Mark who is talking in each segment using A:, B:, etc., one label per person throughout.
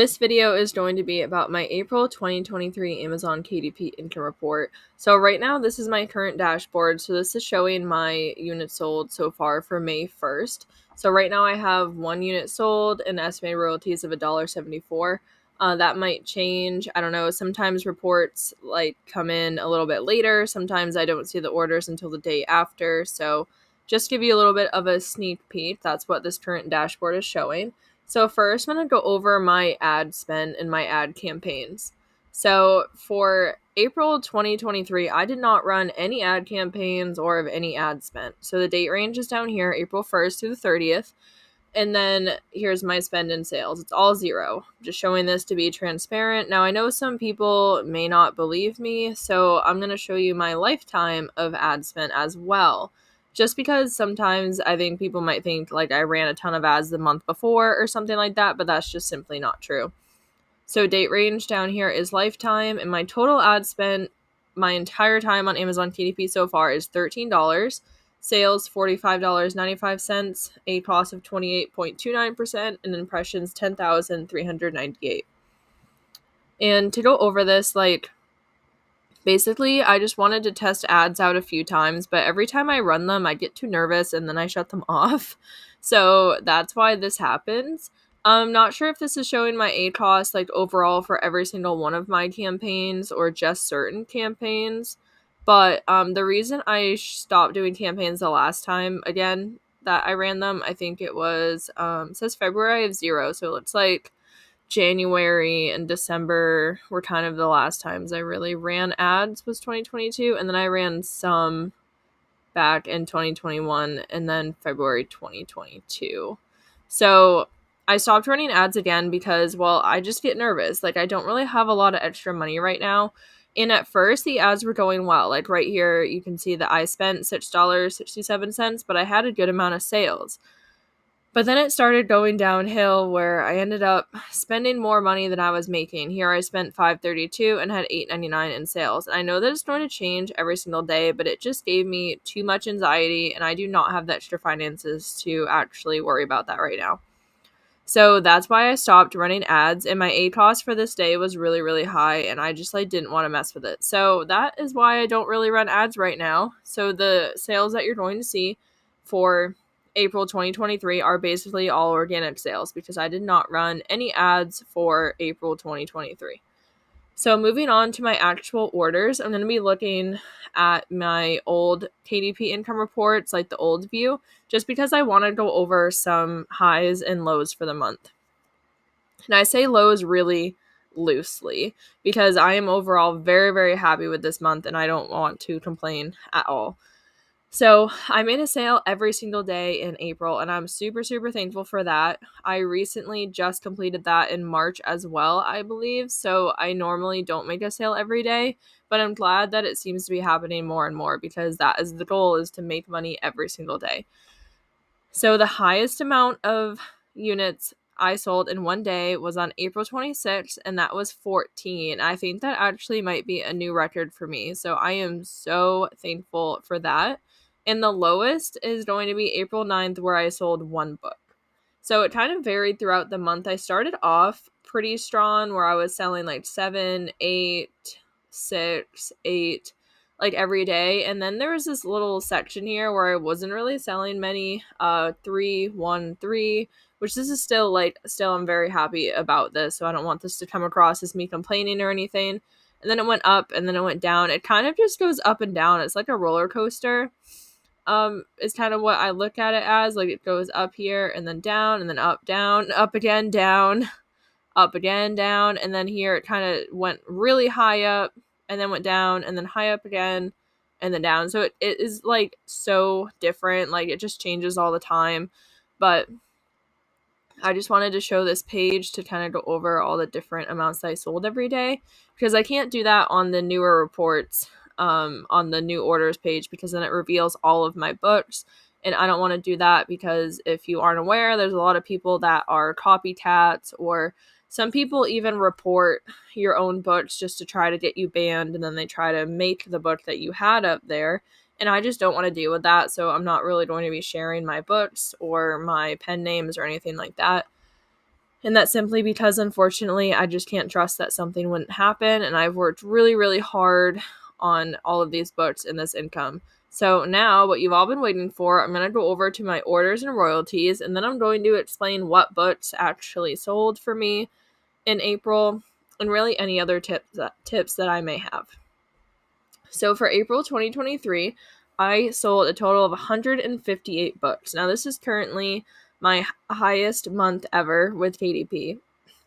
A: This video is going to be about my April 2023 Amazon KDP income report. So right now, this is my current dashboard. So this is showing my units sold so far for May 1st. So right now I have 1 unit sold and estimated royalties of $1.74. That might change. I don't know. Sometimes reports come in a little bit later. Sometimes I don't see the orders until the day after. So just give you a little bit of a sneak peek. That's what this current dashboard is showing. So first, I'm going to go over my ad spend and my ad campaigns. So for April 2023, I did not run any ad campaigns or have any ad spent. So the date range is down here, April 1st through the 30th. And then here's my spend and sales. It's all zero. Just showing this to be transparent. Now, I know some people may not believe me, so I'm going to show you my lifetime of ad spend as well. Just because sometimes I think people might think I ran a ton of ads the month before or something like that, but that's just simply not true. So date range down here is lifetime, and my total ad spend my entire time on Amazon KDP so far is $13. Sales $45.95, a cost of 28.29%, and impressions 10,398. And to go over this, basically, I just wanted to test ads out a few times, but every time I run them, I get too nervous and then I shut them off. So that's why this happens. I'm not sure if this is showing my ACoS overall for every single one of my campaigns or just certain campaigns. But the reason I stopped doing campaigns the last time, again, that I ran them, I think it was, it says February of 0. So it looks like January and December were kind of the last times I really ran ads was 2022. And then I ran some back in 2021 and then February 2022. So I stopped running ads again because, I just get nervous. I don't really have a lot of extra money right now. And at first, the ads were going well. Right here, you can see that I spent $6.67, but I had a good amount of sales. But then it started going downhill where I ended up spending more money than I was making. Here I spent $5.32 and had $8.99 in sales. And I know that it's going to change every single day, but it just gave me too much anxiety, and I do not have the extra finances to actually worry about that right now. So that's why I stopped running ads, and my ACoS for this day was really, really high, and I just didn't want to mess with it. So that is why I don't really run ads right now. So the sales that you're going to see for April 2023 are basically all organic sales because I did not run any ads for April 2023. So moving on to my actual orders, I'm going to be looking at my old KDP income reports, the old view, just because I want to go over some highs and lows for the month. And I say lows really loosely because I am overall very, very happy with this month and I don't want to complain at all. So I made a sale every single day in April, and I'm super, super thankful for that. I recently just completed that in March as well, I believe. So I normally don't make a sale every day, but I'm glad that it seems to be happening more and more because that is the goal, is to make money every single day. So the highest amount of units I sold in one day was on April 26th, and that was 14. I think that actually might be a new record for me. So I am so thankful for that. And the lowest is going to be April 9th, where I sold one book. So it kind of varied throughout the month. I started off pretty strong where I was selling 7, 8, 6, 8, every day. And then there was this little section here where I wasn't really selling many, 3, 1, 3, which this is still I'm very happy about this. So I don't want this to come across as me complaining or anything. And then it went up and then it went down. It kind of just goes up and down. It's like a roller coaster. Is kind of what I look at it as. It goes up here and then down and then up again, down, up again, down. And then here it kind of went really high up and then went down and then high up again and then down. So it is so different. It just changes all the time. But I just wanted to show this page to kind of go over all the different amounts that I sold every day, because I can't do that on the newer reports, on the new orders page, because then it reveals all of my books. And I don't want to do that because if you aren't aware, there's a lot of people that are copycats, or some people even report your own books just to try to get you banned. And then they try to make the book that you had up there. And I just don't want to deal with that. So I'm not really going to be sharing my books or my pen names or anything like that. And that's simply because, unfortunately, I just can't trust that something wouldn't happen. And I've worked really, really hard on all of these books and this income. So now, what you've all been waiting for, I'm going to go over to my orders and royalties, and then I'm going to explain what books actually sold for me in April, and really any other tips that I may have. So for April 2023, I sold a total of 158 books. Now, this is currently my highest month ever with KDP.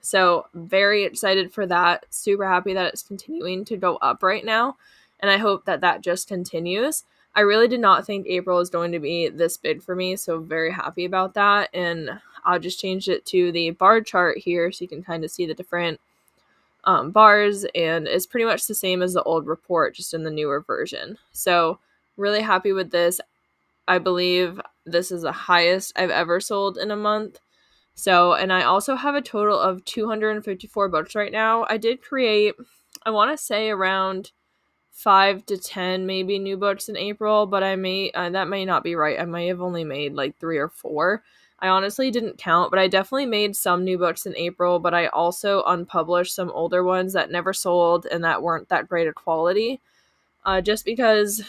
A: So, very excited for that. Super happy that it's continuing to go up right now. And I hope that that just continues. I really did not think April was going to be this big for me. So, very happy about that. And I'll just change it to the bar chart here so you can kind of see the different bars, and it's pretty much the same as the old report, just in the newer version. So, really happy with this. I believe this is the highest I've ever sold in a month. So, and I also have a total of 254 books right now. I did create, I want to say around 5 to 10 maybe new books in April, but I may that may not be right. I may have only made like 3 or 4. I honestly didn't count, but I definitely made some new books in April, but I also unpublished some older ones that never sold and that weren't that great of quality. Just because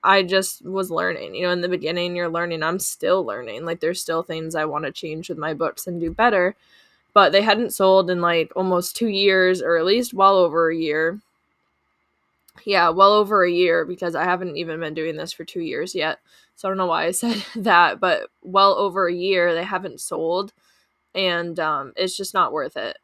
A: I just was learning. In the beginning you're learning. I'm still learning. Like, there's still things I want to change with my books and do better, but they hadn't sold in like almost 2 years, or at least well over a year. Yeah, well over a year, because I haven't even been doing this for 2 years yet. So I don't know why I said that, but well over a year they haven't sold, and it's just not worth it.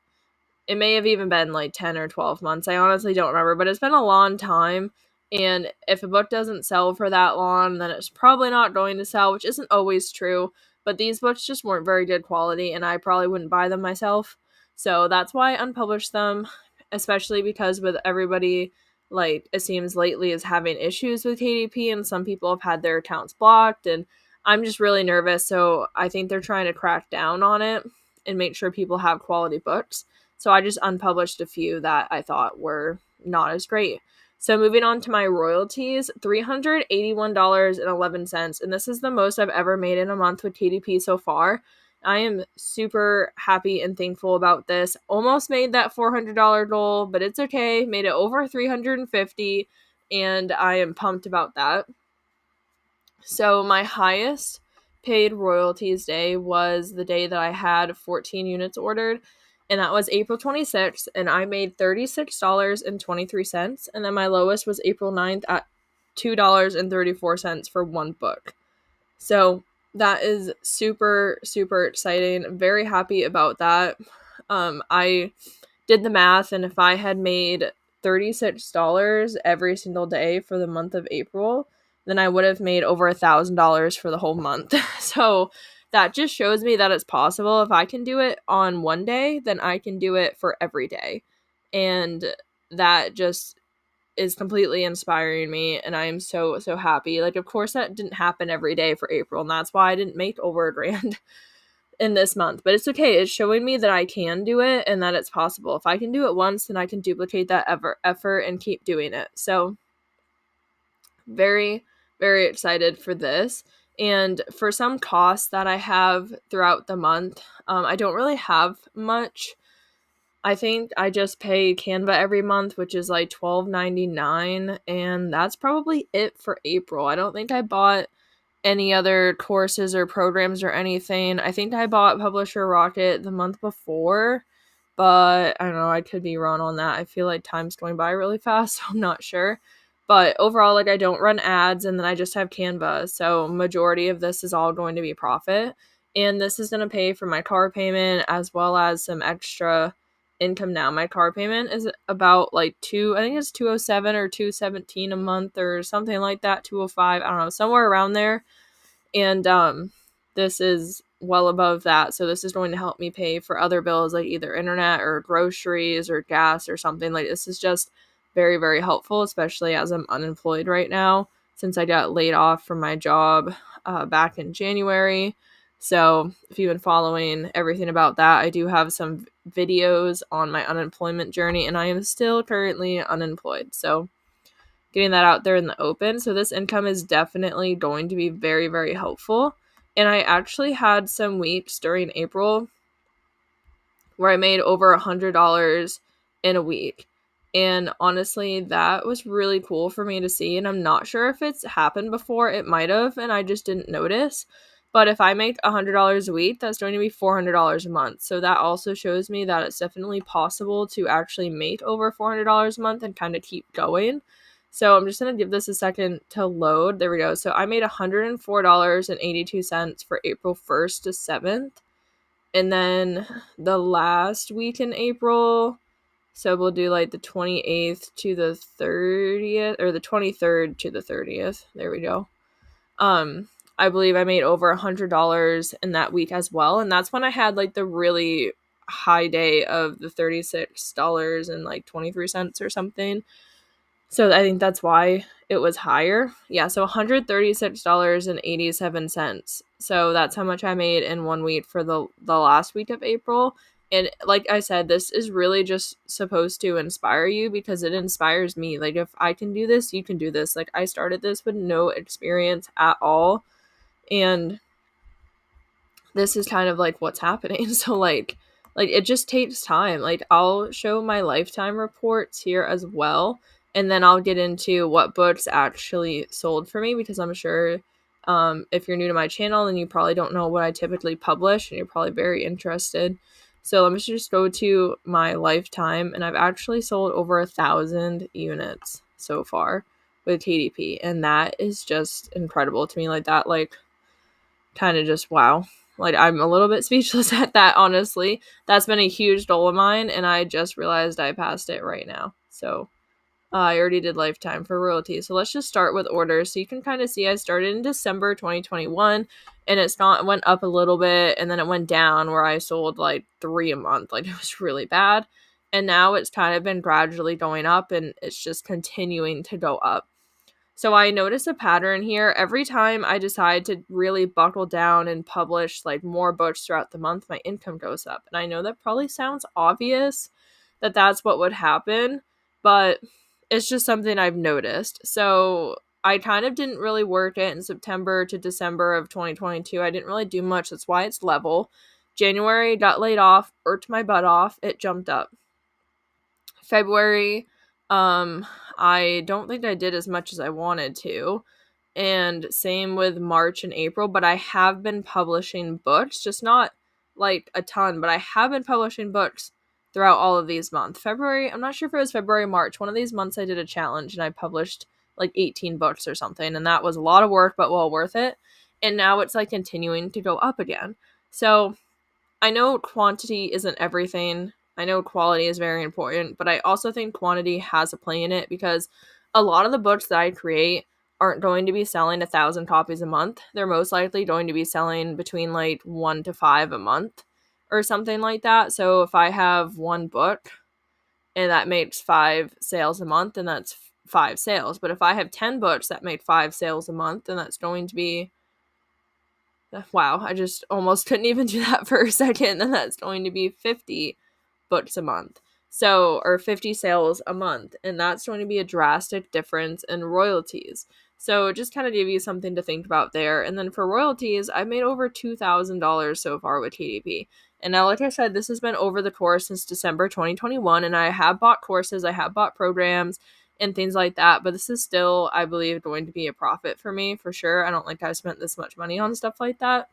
A: It may have even been like 10 or 12 months. I honestly don't remember, but it's been a long time. And if a book doesn't sell for that long, then it's probably not going to sell, which isn't always true. But these books just weren't very good quality, and I probably wouldn't buy them myself. So that's why I unpublished them, especially because with everybody, like, it seems lately, is having issues with KDP, and some people have had their accounts blocked, and I'm just really nervous. So I think they're trying to crack down on it and make sure people have quality books. So I just unpublished a few that I thought were not as great. So moving on to my royalties, $381.11. And this is the most I've ever made in a month with KDP so far. I am super happy and thankful about this. Almost made that $400 goal, but it's okay. Made it over 350, and I am pumped about that. So my highest paid royalties day was the day that I had 14 units ordered, and that was April 26th, and I made $36.23. And then my lowest was April 9th at $2.34 for one book. So that is super, super exciting. I'm very happy about that. I did the math, and if I had made $36 every single day for the month of April, then I would have made over $1,000 for the whole month. So that just shows me that it's possible. If I can do it on one day, then I can do it for every day. And that just is completely inspiring me, and I am so, so happy. Like, of course that didn't happen every day for April, and that's why I didn't make over $1,000 in this month, but it's okay. It's showing me that I can do it and that it's possible. If I can do it once, then I can duplicate that effort and keep doing it. So very, very excited for this. And for some costs that I have throughout the month, I don't really have much. I think I just pay Canva every month, which is like $12.99, and that's probably it for April. I don't think I bought any other courses or programs or anything. I think I bought Publisher Rocket the month before, but I don't know, I could be wrong on that. I feel like time's going by really fast, so I'm not sure. But overall, like, I don't run ads, and then I just have Canva. So majority of this is all going to be profit. And this is going to pay for my car payment as well as some extra income now. My car payment is about like I think it's 207 or 217 a month or something like that, 205, I don't know, somewhere around there. And this is well above that. So this is going to help me pay for other bills, like either internet or groceries or gas or something. Like, this is just very, very helpful, especially as I'm unemployed right now, since I got laid off from my job back in January. So if you've been following everything about that, I do have some videos on my unemployment journey, and I am still currently unemployed. So getting that out there in the open. So this income is definitely going to be very, very helpful. And I actually had some weeks during April where I made over $100 in a week. And honestly, that was really cool for me to see. And I'm not sure if it's happened before. It might have, and I just didn't notice. But if I make $100 a week, that's going to be $400 a month. So that also shows me that it's definitely possible to actually make over $400 a month and kind of keep going. So I'm just going to give this a second to load. There we go. So I made $104.82 for April 1st to 7th. And then the last week in April, so we'll do like the 28th to the 30th, or the 23rd to the 30th. There we go. I believe I made over $100 in that week as well. And that's when I had like the really high day of the $36 and like 23 cents or something. So I think that's why it was higher. Yeah, so $136.87. So that's how much I made in 1 week for the last week of April. And like I said, this is really just supposed to inspire you because it inspires me. Like, if I can do this, you can do this. Like, I started this with no experience at all. And this is kind of like what's happening. So like it just takes time. Like, I'll show my lifetime reports here as well, and then I'll get into what books actually sold for me, because I'm sure if you're new to my channel, then you probably don't know what I typically publish, and you're probably very interested. So let me just go to my lifetime, and I've actually sold over 1,000 units so far with KDP, and that is just incredible to me. Like, that, like, kind of just wow. Like, I'm a little bit speechless at that, honestly. That's been a huge goal of mine, and I just realized I passed it right now. So I already did lifetime for royalty. So let's just start with orders. So you can kind of see I started in December 2021, and it went up a little bit, and then it went down where I sold like 3 a month. Like, it was really bad. And now it's kind of been gradually going up, and it's just continuing to go up. So I notice a pattern here. Every time I decide to really buckle down and publish like more books throughout the month, my income goes up. And I know that probably sounds obvious that that's what would happen, but it's just something I've noticed. So I kind of didn't really work it in September to December of 2022. I didn't really do much. That's why it's level. January, got laid off, worked my butt off. It jumped up. February, I don't think I did as much as I wanted to. And same with March and April, but I have been publishing books, just not like a ton, but I have been publishing books throughout all of these months. February, I'm not sure if it was February, March. One of these months I did a challenge and I published like 18 books or something, and that was a lot of work, but well worth it. And now it's like continuing to go up again. So I know quantity isn't everything. I know quality is very important, but I also think quantity has a play in it, because a lot of the books that I create aren't going to be selling 1,000 copies a month. They're most likely going to be selling between like 1 to 5 a month or something like that. So if I have one book and that makes 5 sales a month, then that's 5 sales. But if I have 10 books that make 5 sales a month, then that's going to be, wow, I just almost couldn't even do that for a second. Then that's going to be 50 books a month. So, or 50 sales a month. And that's going to be a drastic difference in royalties. So just kind of give you something to think about there. And then for royalties, I've made over $2,000 so far with KDP. And now, like I said, this has been over the course since December 2021. And I have bought courses, I have bought programs and things like that. But this is still, I believe, going to be a profit for me for sure. I don't think I've spent this much money on stuff like that.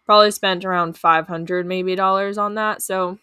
A: Probably spent around $500 maybe dollars on that. So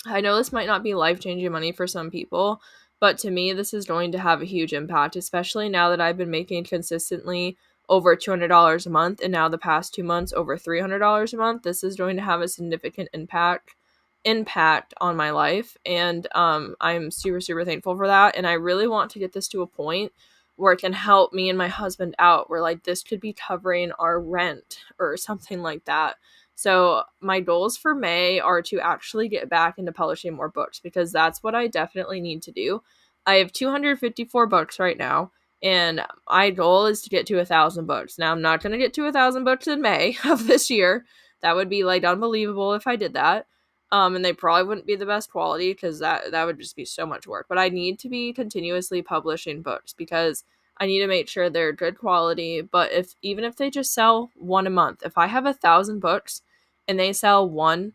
A: I know this might not be life-changing money for some people, but to me, this is going to have a huge impact, especially now that I've been making consistently over $200 a month, and now the past 2 months over $300 a month. This is going to have a significant impact on my life, and I'm super, super thankful for that. And I really want to get this to a point where it can help me and my husband out, where like this could be covering our rent or something like that. So my goals for May are to actually get back into publishing more books, because that's what I definitely need to do. I have 254 books right now, and my goal is to get to 1,000 books. Now, I'm not going to get to 1,000 books in May of this year. That would be like unbelievable if I did that. And they probably wouldn't be the best quality, because that would just be so much work. But I need to be continuously publishing books, because I need to make sure they're good quality. But even if they just sell one a month, if I have 1,000 books and they sell one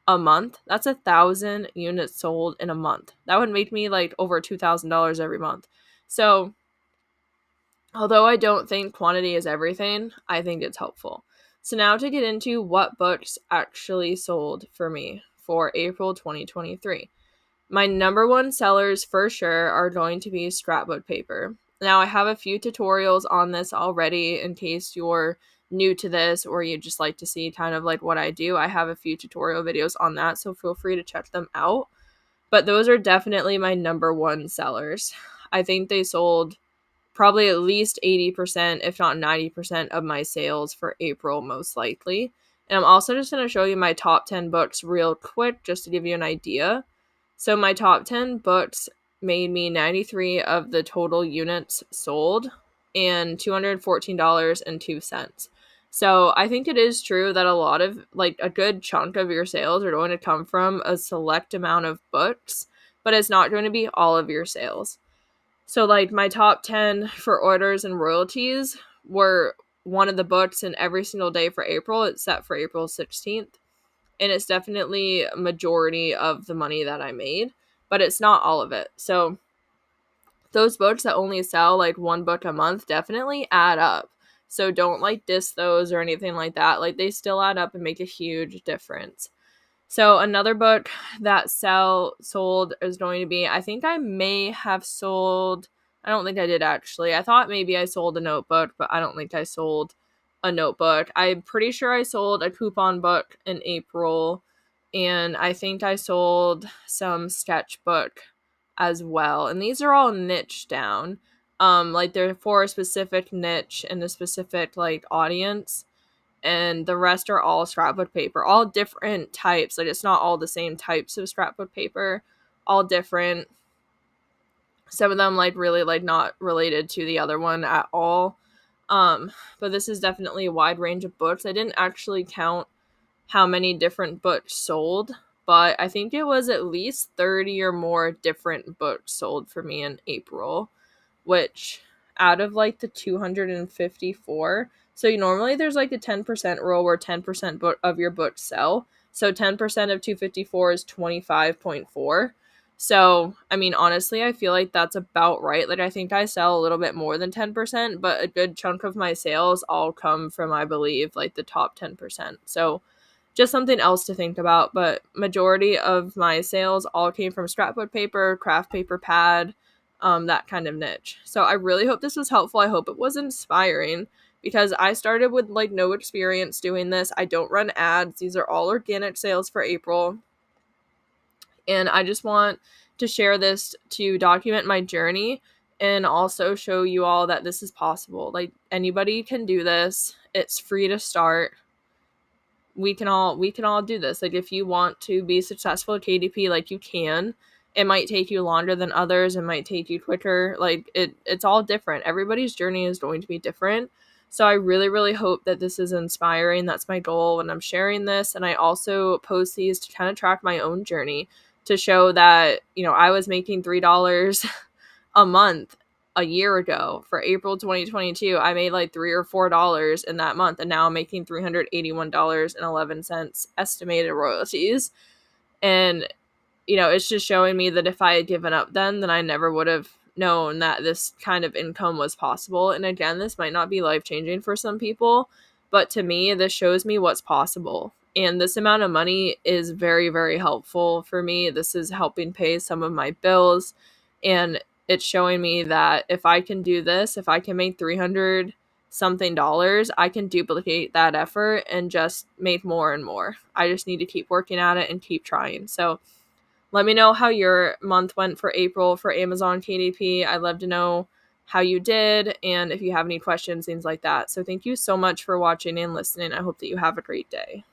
A: a month. That's 1,000 units sold in a month. That would make me like over $2,000 every month. So, although I don't think quantity is everything, I think it's helpful. So, now to get into what books actually sold for me for April 2023. My number one sellers for sure are going to be scrapbook paper. Now, I have a few tutorials on this already in case you're new to this or you just like to see kind of like what I do. I have a few tutorial videos on that, so feel free to check them out. But those are definitely my number one sellers. I think they sold probably at least 80%, if not 90% of my sales for April, most likely. And I'm also just going to show you my top 10 books real quick just to give you an idea. So my top 10 books made me 93 of the total units sold and $214.02. So I think it is true that a lot of, like, a good chunk of your sales are going to come from a select amount of books, but it's not going to be all of your sales. So, like, my top 10 for orders and royalties were one of the books in every single day for April. It's set for April 16th. And it's definitely a majority of the money that I made, but it's not all of it. So, those books that only sell like one book a month definitely add up. So, don't like diss those or anything like that. Like, they still add up and make a huge difference. So another book that sold is going to be, I think I may have sold, I don't think I did actually. I thought maybe I sold a notebook, but I don't think I sold a notebook. I'm pretty sure I sold a coupon book in April, and I think I sold some sketchbook as well. And these are all niche down. Like they're for a specific niche and a specific like audience, and the rest are all scrapbook paper, all different types. Like, it's not all the same types of scrapbook paper, all different. Some of them like really like not related to the other one at all. But this is definitely a wide range of books. I didn't actually count how many different books sold, but I think it was at least 30 or more different books sold for me in April, which out of like the 254, so normally there's like a 10% rule where 10% of your books sell. So 10% of 254 is 25.4. So, I mean, honestly, I feel like that's about right. Like, I think I sell a little bit more than 10%, but a good chunk of my sales all come from, I believe, like the top 10%. So, just something else to think about. But majority of my sales all came from scrapbook paper, craft paper pad, that kind of niche. So I really hope this was helpful. I hope it was inspiring, because I started with like no experience doing this. I don't run ads. These are all organic sales for April. And I just want to share this to document my journey and also show you all that this is possible. Like, anybody can do this. It's free to start. We can all do this. Like, if you want to be successful at KDP, like, you can. It might take you longer than others. It might take you quicker. Like, it's all different. Everybody's journey is going to be different. So I really, really hope that this is inspiring. That's my goal when I'm sharing this. And I also post these to kind of track my own journey, to show that, I was making $3 a month a year ago. For April 2022, I made like $3 or $4 in that month, and now I'm making $381.11 estimated royalties. And it's just showing me that if I had given up then I never would have known that this kind of income was possible. And again, this might not be life-changing for some people, but to me, this shows me what's possible. And this amount of money is very, very helpful for me. This is helping pay some of my bills. And it's showing me that if I can do this, if I can make 300 something dollars, I can duplicate that effort and just make more and more. I just need to keep working at it and keep trying. So let me know how your month went for April for Amazon KDP. I'd love to know how you did, and if you have any questions, things like that. So thank you so much for watching and listening. I hope that you have a great day.